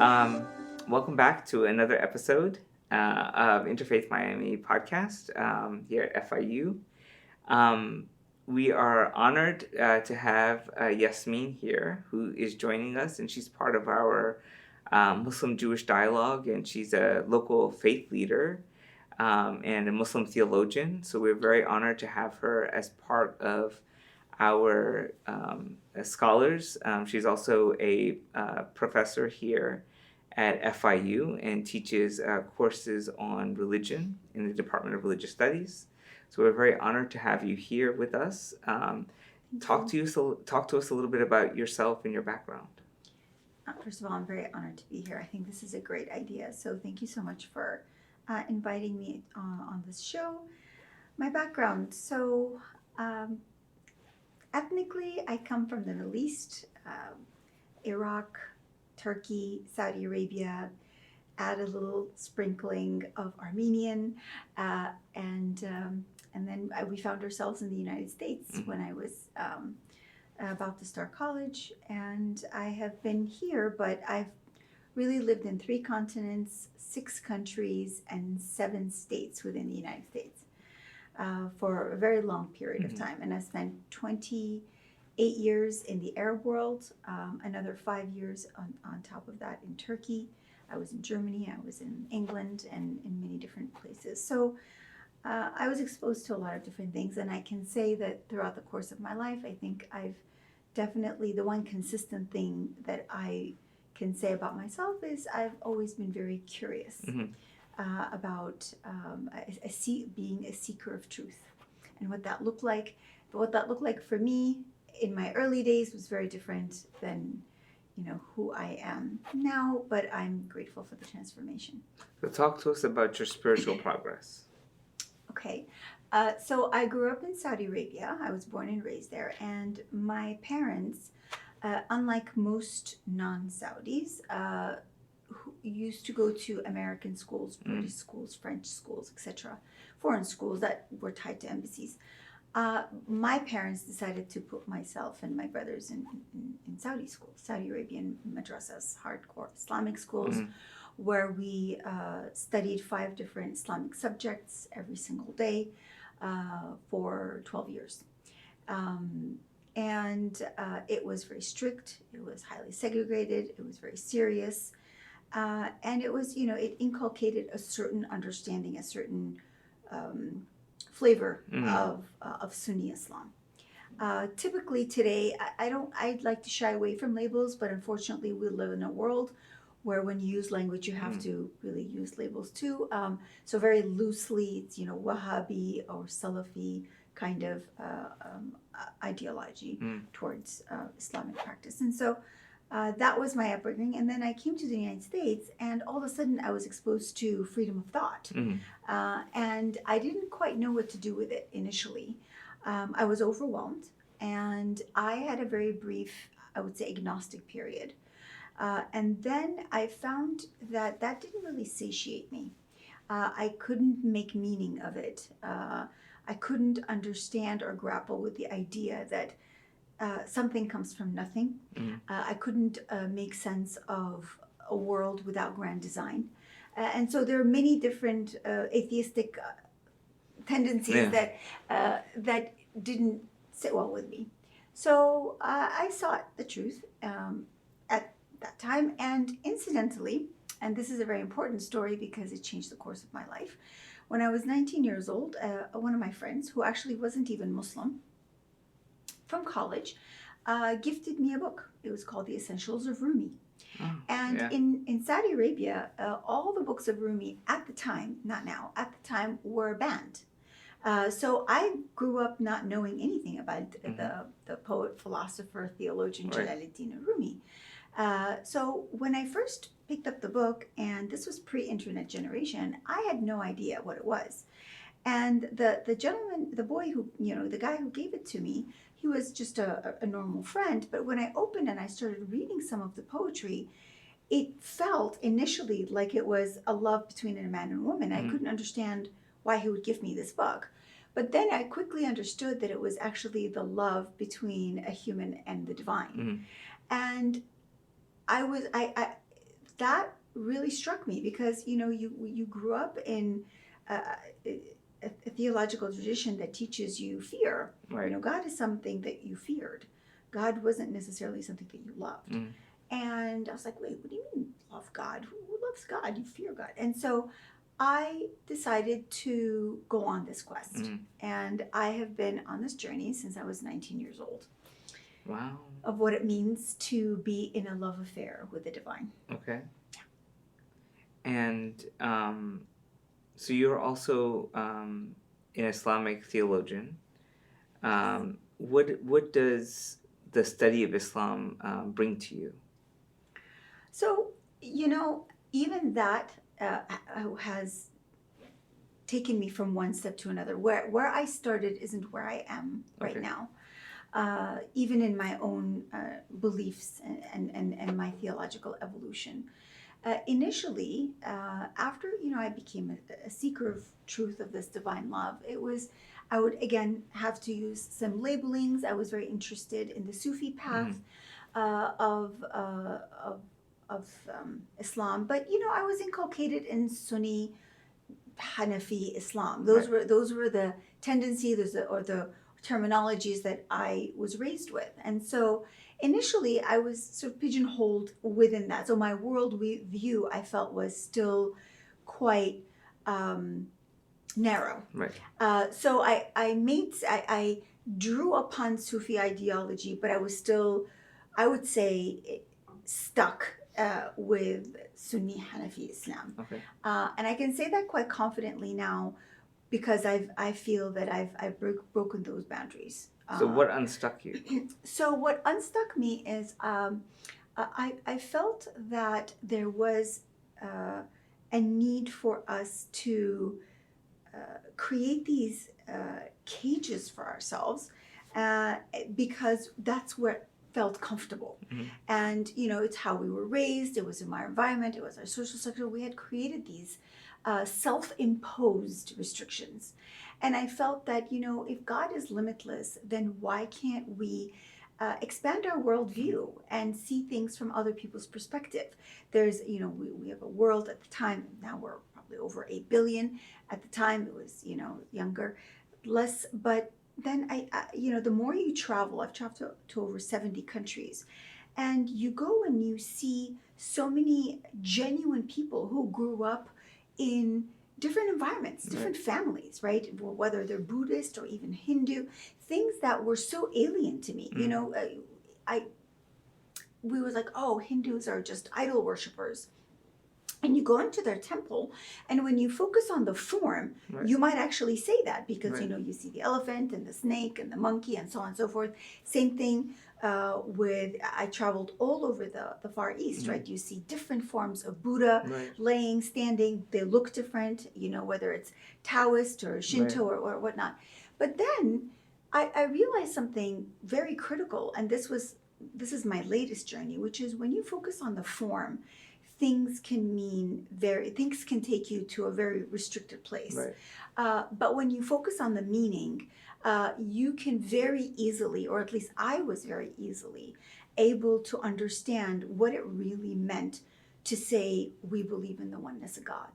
Welcome back to another episode of Interfaiths Miami Podcast here at FIU. We are honored to have Yasemin here, who is joining us, and she's part of our Muslim-Jewish dialogue, and she's a local faith leader and a Muslim theologian. So we're very honored to have her as part of our scholars. She's also a professor here at FIU and teaches courses on religion in the Department of Religious Studies. So we're very honored to have you here with us. Talk to us a little bit about yourself and your background. First of all, I'm very honored to be here. I think this is a great idea. So thank you so much for inviting me on this show. My background. So ethnically, I come from the Middle East, Iraq, Turkey, Saudi Arabia, add a little sprinkling of Armenian, and then we found ourselves in the United States when I was about to start college, and I have been here, but I've really lived in 3 continents, 6 countries, and 7 states within the United States for a very long period of time. And I spent 28 years in the Arab world, another 5 years on top of that in Turkey. I was in Germany, I was in England, and in many different places. So I was exposed to a lot of different things, and I can say that throughout the course of my life, I think I've definitely, the one consistent thing that I can say about myself is I've always been very curious about being a seeker of truth and what that looked like. But what that looked like for me in my early days was very different than who I am now, but I'm grateful for the transformation. So talk to us about your spiritual progress. Okay. So I grew up in Saudi Arabia. I was born and raised there. And my parents, unlike most non-Saudis, who used to go to American schools, British schools, French schools, etc., foreign schools that were tied to embassies. My parents decided to put myself and my brothers in Saudi schools, Saudi Arabian madrasas, hardcore Islamic schools, where we studied 5 different Islamic subjects every single day for 12 years. And it was very strict, it was highly segregated, it was very serious, and it was, it inculcated a certain understanding, a certain flavor of Sunni Islam. Typically today, I'd like to shy away from labels, but unfortunately we live in a world where when you use language, you have to really use labels too. So very loosely, it's, Wahhabi or Salafi kind of ideology towards Islamic practice. And so that was my upbringing. And then I came to the United States, and all of a sudden I was exposed to freedom of thought. And I didn't quite know what to do with it initially. I was overwhelmed, and I had a very brief, I would say, agnostic period. And then I found that didn't really satiate me. I couldn't make meaning of it. I couldn't understand or grapple with the idea that something comes from nothing. I couldn't make sense of a world without grand design. And so there are many different atheistic tendencies that didn't sit well with me. So I sought the truth at that time, and incidentally, and this is a very important story because it changed the course of my life. When I was 19 years old, one of my friends, who actually wasn't even Muslim, from college, gifted me a book. It was called The Essentials of Rumi. In Saudi Arabia, all the books of Rumi at the time, not now, at the time were banned. So I grew up not knowing anything about the poet, philosopher, theologian Jalaluddin Rumi. So when I first picked up the book, and this was pre-internet generation, I had no idea what it was. And the gentleman, the boy who, the guy who gave it to me, he was just a normal friend. But when I opened and I started reading some of the poetry, it felt initially like it was a love between a man and a woman. I couldn't understand why he would give me this book. But then I quickly understood that it was actually the love between a human and the divine. And I that really struck me because, you grew up in a theological tradition that teaches you fear. Right. God is something that you feared. God wasn't necessarily something that you loved. Mm. And I was like, wait, what do you mean love God? Who loves God? You fear God. And so I decided to go on this quest. Mm. And I have been on this journey since I was 19 years old. Wow. Of what it means to be in a love affair with the divine. Okay. And so you're also an Islamic theologian. What does the study of Islam bring to you? So, even that has taken me from one step to another. Where I started isn't where I am right now. Even in my own beliefs and my theological evolution. Initially, after I became a seeker of truth, of this divine love, I would again have to use some labelings. I was very interested in the Sufi path of Islam, but I was inculcated in Sunni Hanafi Islam. Those were the tendencies or the terminologies that I was raised with, and so initially I was sort of pigeonholed within that. So my world view I felt was still quite narrow. Right. So I drew upon Sufi ideology, but I was still, I would say, stuck with Sunni Hanafi Islam. Okay. And I can say that quite confidently now because I feel that I've broken those boundaries. So what unstuck you? So what unstuck me is I felt that there was a need for us to create these cages for ourselves because that's where it felt comfortable. Mm-hmm. And, it's how we were raised. It was in our environment. It was our social structure. We had created these self-imposed restrictions. And I felt that, if God is limitless, then why can't we expand our worldview and see things from other people's perspective? There's, we have a world at the time, now we're probably over 8 billion. At the time, it was, younger, less. But then I the more you travel, I've traveled to over 70 countries, and you go and you see so many genuine people who grew up in different environments, different families, right? Whether they're Buddhist or even Hindu, things that were so alien to me. We was like, oh, Hindus are just idol worshippers. And you go into their temple, and when you focus on the form, you might actually say that because, you see the elephant and the snake and the monkey and so on and so forth. Same thing I traveled all over the Far East, right? You see different forms of Buddha, laying, standing. They look different, whether it's Taoist or Shinto or whatnot. But then I realized something very critical, and this is my latest journey, which is when you focus on the form, things can take you to a very restricted place. But when you focus on the meaning, you can very easily, or at least I was very easily, able to understand what it really meant to say we believe in the oneness of God.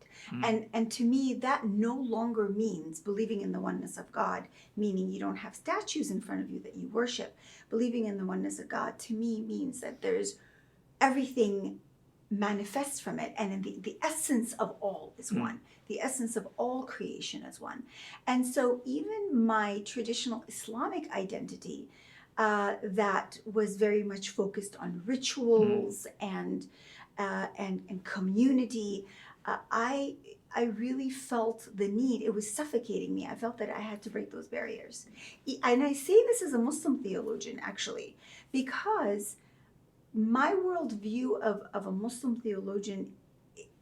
And to me, that no longer means believing in the oneness of God, meaning you don't have statues in front of you that you worship. Believing in the oneness of God, to me, means that there's everything manifests from it, and in the essence of all is one. The essence of all creation is one. And so even my traditional Islamic identity that was very much focused on rituals and community, I really felt the need. It was suffocating me. I felt that I had to break those barriers. And I say this as a Muslim theologian, actually, because my worldview of a Muslim theologian,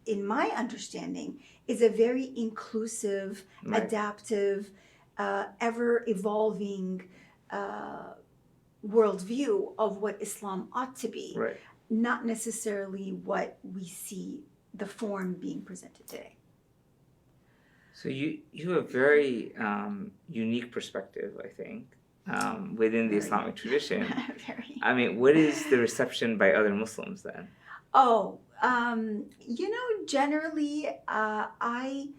in my understanding, is a very inclusive, adaptive, ever-evolving worldview of what Islam ought to be, not necessarily what we see the form being presented today. So you have a very unique perspective, I think. Within the Islamic tradition. I mean, what is the reception by other Muslims then? Oh, generally, I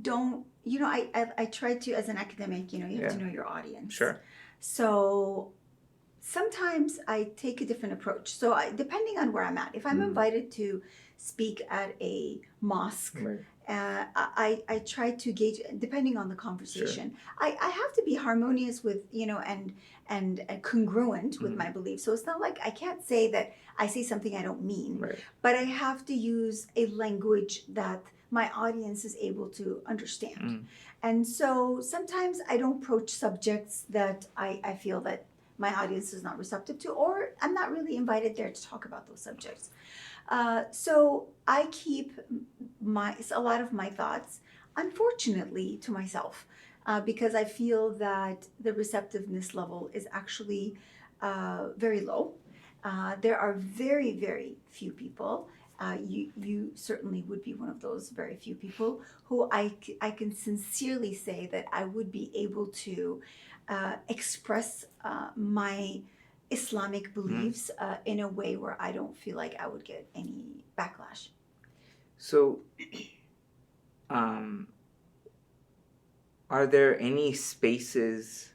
don't, I try to, as an academic, you have to know your audience. Sure. So sometimes I take a different approach. So depending on where I'm at, if I'm invited to speak at a mosque, Right. I try to gauge, depending on the conversation. Sure. I have to be harmonious with, and congruent with my beliefs. So it's not like I can't say that I say something I don't mean, Right. but I have to use a language that my audience is able to understand. And so sometimes I don't approach subjects that I feel that my audience is not receptive to, or I'm not really invited there to talk about those subjects. So I keep a lot of my thoughts, unfortunately, to myself, because I feel that the receptiveness level is actually very low. There are very, very few people. You certainly would be one of those very few people who I can sincerely say that I would be able to express my Islamic beliefs in a way where I don't feel like I would get any backlash. So, are there any spaces?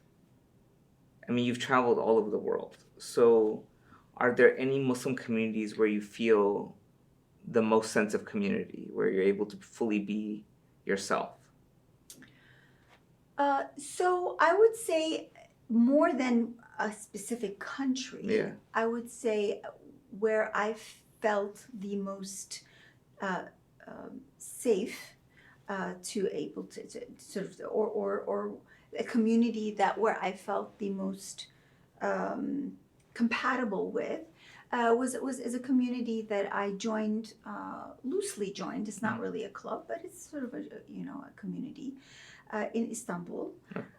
I mean, you've traveled all over the world. So, are there any Muslim communities where you feel the most sense of community, where you're able to fully be yourself? So I would say more than a specific country, I would say where I felt the most safe to able to sort of, or a community where I felt the most compatible with is a community that I joined, loosely joined. It's not really a club, but it's sort of a community in Istanbul,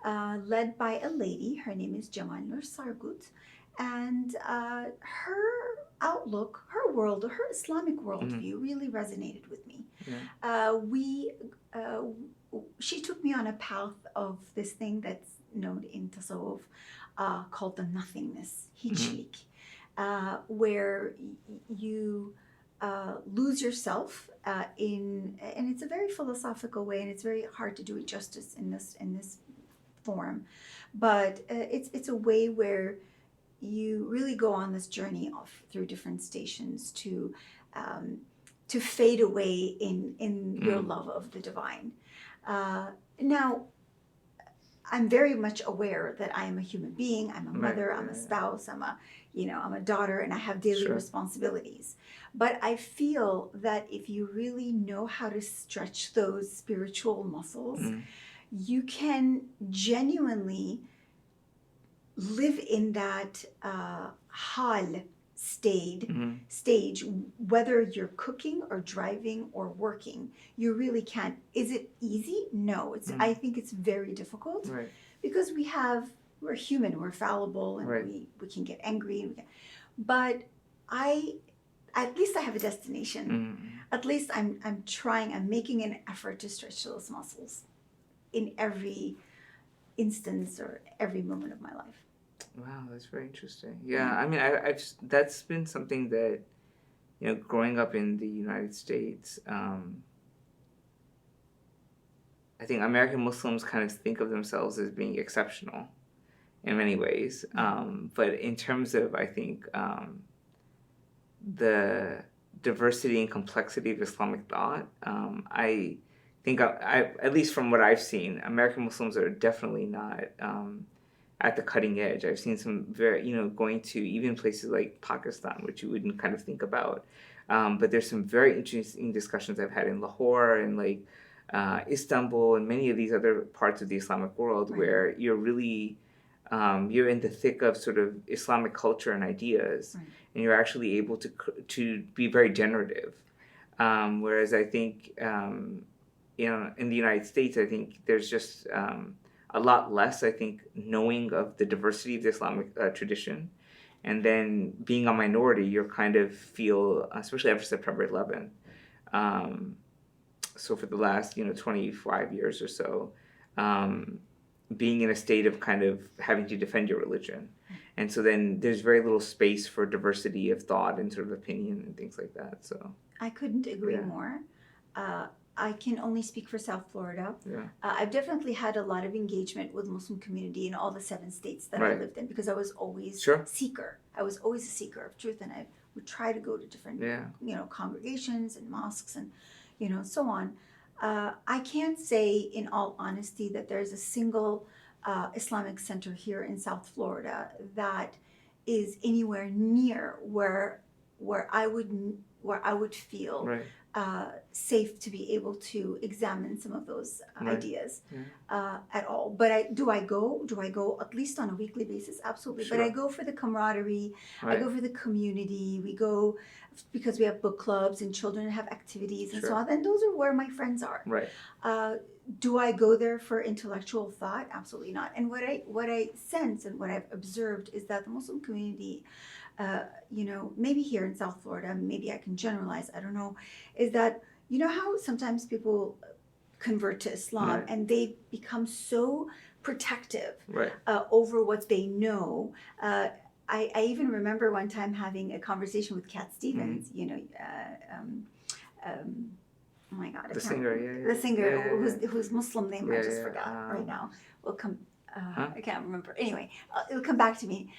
led by a lady. Her name is Cemal Nur Sargut, and her outlook, her world, her Islamic worldview really resonated with me. She took me on a path of this thing that's known in Tasawwuf called the nothingness, hiçlik, where you lose yourself and it's a very philosophical way, and it's very hard to do it justice in this form, but it's a way where you really go on this journey through different stations to fade away in your love of the divine. Now, I'm very much aware that I am a human being. I'm a mother. I'm a spouse. I'm a daughter, and I have daily responsibilities. But I feel that if you really know how to stretch those spiritual muscles, you can genuinely live in that hal stage, whether you're cooking or driving or working. You really can't. Is it easy? No. I think it's very difficult, because we're human, we're fallible, and we can get angry. But at least I have a destination. At least I'm trying. I'm making an effort to stretch those muscles in every instance or every moment of my life. Wow, that's very interesting. Yeah, I mean, I've that's been something that, growing up in the United States, I think American Muslims kind of think of themselves as being exceptional in many ways. But in terms of, I think, the diversity and complexity of Islamic thought, I think, at least from what I've seen, American Muslims are definitely not at the cutting edge. I've seen some very, going to even places like Pakistan, which you wouldn't kind of think about. But there's some very interesting discussions I've had in Lahore and like Istanbul and many of these other parts of the Islamic world where you're really, you're in the thick of sort of Islamic culture and ideas, and you're actually able to be very generative. Whereas I think, in the United States, I think there's just a lot less, I think, knowing of the diversity of the Islamic tradition. And then being a minority, you kind of feel, especially after September 11th, so for the last, 25 years or so, being in a state of kind of having to defend your religion. And so then there's very little space for diversity of thought and sort of opinion and things like that. So I couldn't agree more. I can only speak for South Florida. Yeah. I've definitely had a lot of engagement with Muslim community in all the 7 states that I lived in, because I was always seeker. I was always a seeker of truth, and I would try to go to different, congregations and mosques and, so on. I can't say in all honesty that there's a single Islamic center here in South Florida that is anywhere near where I would feel safe to be able to examine some of those ideas at all. But do I go at least on a weekly basis? Absolutely. But I go for the camaraderie. I go for the community. We go because we have book clubs and children have activities and so on. And those are where my friends are. Do I go there for intellectual thought? Absolutely not. And what I sense and what I've observed is that the Muslim community, maybe here in South Florida, maybe I can generalize, I don't know, is that, how sometimes people convert to Islam and they become so protective over what they know. I even remember one time having a conversation with Cat Stevens, oh my God, the singer, the singer whose Muslim name I just forgot right now. Will come. I can't remember. Anyway, it'll come back to me.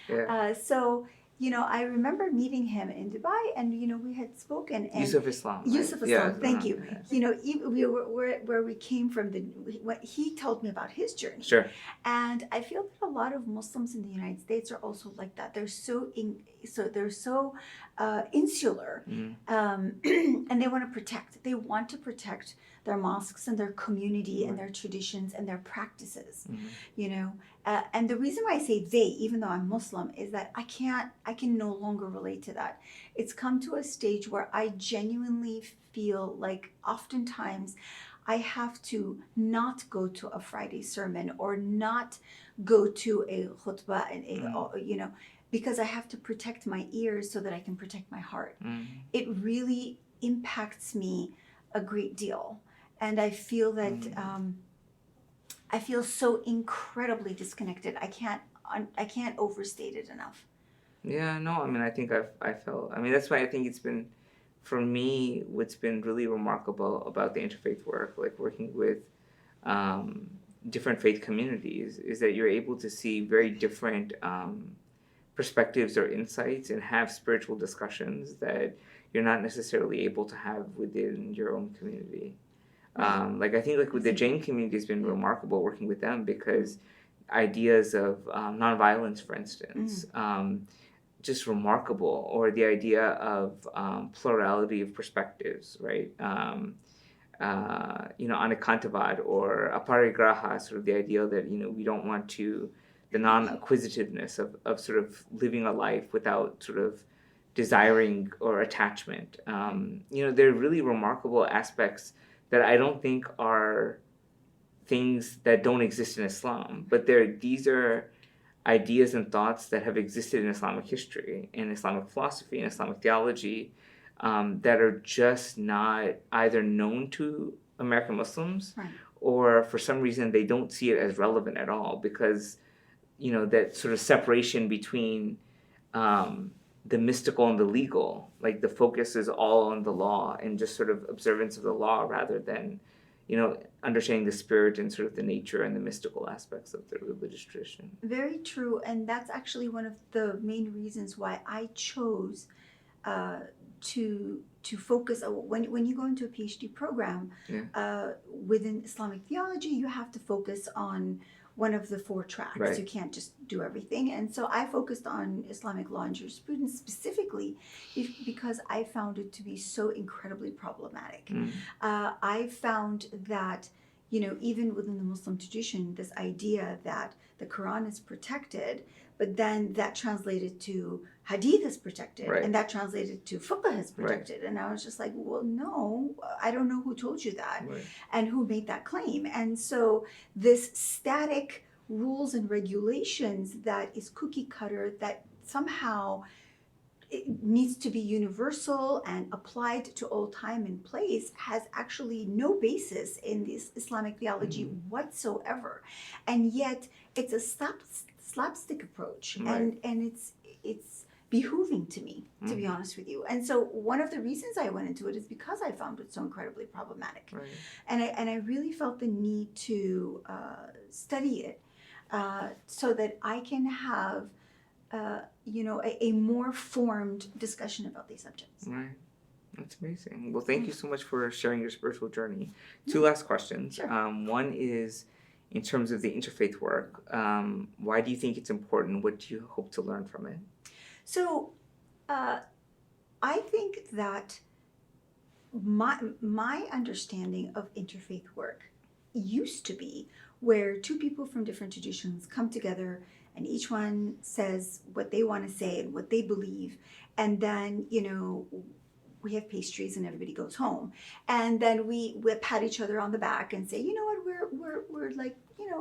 So I remember meeting him in Dubai, and we had spoken. And Yusuf Islam. Yusuf Islam, thank you. We were where we came from. What he told me about his journey. And I feel that a lot of Muslims in the United States are also like that. They're so insular, and they want to protect. They want to protect their mosques and their community and their traditions and their practices. And the reason why I say they, even though I'm Muslim, is that I can no longer relate to that. It's come to a stage where I genuinely feel like oftentimes I have to not go to a Friday sermon or not go to a khutbah and because I have to protect my ears so that I can protect my heart. It really impacts me a great deal. And I feel that I feel so incredibly disconnected. I can't overstate it enough. Yeah, no, I mean, I think I felt, I mean, that's why I think it's been, for me, what's been really remarkable about the interfaith work, like working with different faith communities, is that you're able to see very different perspectives or insights and have spiritual discussions that you're not necessarily able to have within your own community. I think with the Jain community has been remarkable working with them, because ideas of nonviolence, for instance, just remarkable, or the idea of plurality of perspectives, right? Anekantavad or aparigraha, sort of the idea that, we don't want to, the non-acquisitiveness of sort of living a life without sort of desiring or attachment. They're really remarkable aspects that I don't think are things that don't exist in Islam, but these are ideas and thoughts that have existed in Islamic history, in Islamic philosophy, in Islamic theology, that are just not either known to American Muslims, or for some reason they don't see it as relevant at all, because that sort of separation between the mystical and the legal, like the focus is all on the law and just sort of observance of the law, rather than understanding the spirit and sort of the nature and the mystical aspects of the religious tradition. Very true. And that's actually one of the main reasons why I chose to focus. When you go into a PhD program within Islamic theology, you have to focus on one of the 4 tracks. You can't just do everything. And so I focused on Islamic law and jurisprudence specifically because I found it to be so incredibly problematic. I found that, even within the Muslim tradition, this idea that the Quran is protected, but then that translated to Hadith is protected, and that translated to Fiqh is protected. And I was just like, well, no, I don't know who told you that and who made that claim. And so this static rules and regulations that is cookie cutter, that somehow it needs to be universal and applied to all time and place has actually no basis in this Islamic theology whatsoever. And yet it's a slapstick approach, Right. and it's behooving to me, to be honest with you. And so one of the reasons I went into it is because I found it so incredibly problematic. Right. And I really felt the need to study it so that I can have a more formed discussion about these subjects. Right. That's amazing. Well, thank you so much for sharing your spiritual journey. Two last questions. Sure. One is, in terms of the interfaith work, why do you think it's important? What do you hope to learn from it? So I think that my understanding of interfaith work used to be where two people from different traditions come together and each one says what they want to say and what they believe, and then we have pastries and everybody goes home, and then we pat each other on the back and say, you know what, we're like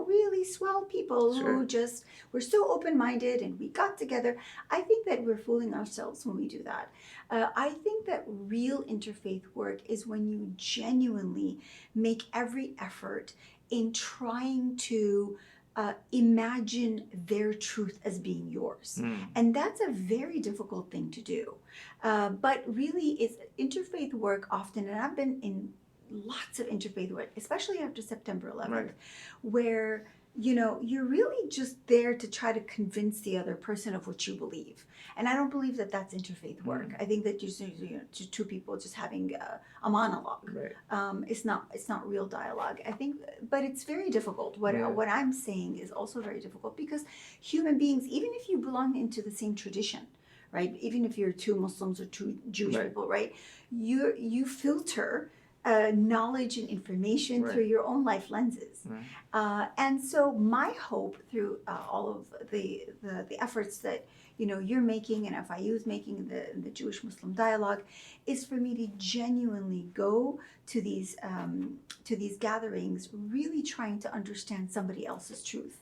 really swell people who just we're so open-minded and we got together. I think that we're fooling ourselves when we do that. I think that real interfaith work is when you genuinely make every effort in trying to imagine their truth as being yours. And that's a very difficult thing to do. But really, it's interfaith work often, and I've been in lots of interfaith work, especially after September 11th, where you're really just there to try to convince the other person of what you believe. And I don't believe that that's interfaith work. I think that just two people just having a monologue. It's not real dialogue. I think, but it's very difficult. What I'm saying is also very difficult because human beings, even if you belong into the same tradition, right? Even if you're two Muslims or two Jewish people, right? You filter knowledge and information through your own life lenses. And so my hope through all of the efforts that you're making and FIU is making in the Jewish Muslim dialogue is for me to genuinely go to these gatherings really trying to understand somebody else's truth.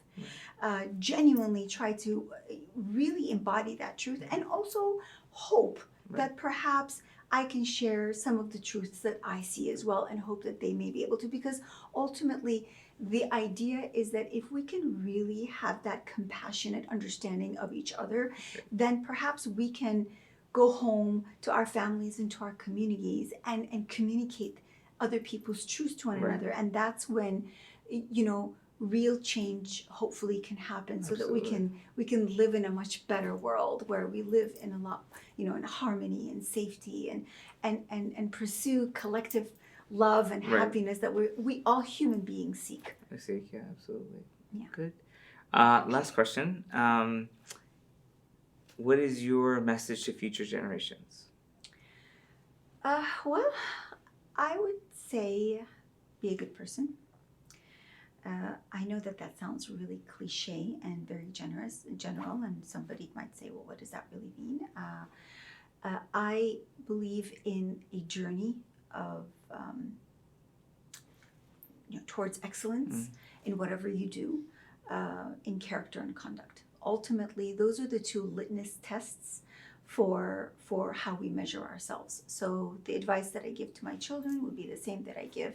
Genuinely try to really embody that truth, and also hope that perhaps I can share some of the truths that I see as well, and hope that they may be able to, because ultimately the idea is that if we can really have that compassionate understanding of each other, then perhaps we can go home to our families and to our communities and communicate other people's truths to one another. And that's when, real change hopefully can happen, so that we can live in a much better world where we live in a lot, in harmony and safety and pursue collective love and happiness that we all human beings seek. I see, yeah, absolutely. Yeah. Good. Last question. What is your message to future generations? Well, I would say be a good person. I know that sounds really cliche and very general, and somebody might say, well, what does that really mean? I believe in a journey of towards excellence in whatever you do, in character and conduct. Ultimately, those are the two litmus tests for how we measure ourselves. So the advice that I give to my children would be the same that I give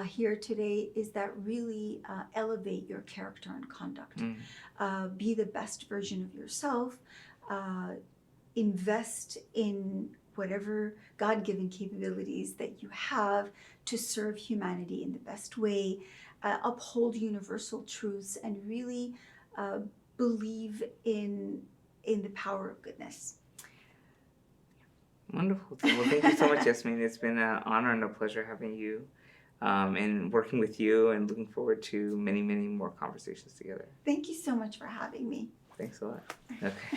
here today, is that really elevate your character and conduct. Be the best version of yourself. Invest in whatever God-given capabilities that you have to serve humanity in the best way. Uphold universal truths and really believe in the power of goodness. Wonderful. Well, thank you so much, Yasemin. It's been an honor and a pleasure having you and working with you, and looking forward to many, many more conversations together. Thank you so much for having me. Thanks a lot. Okay.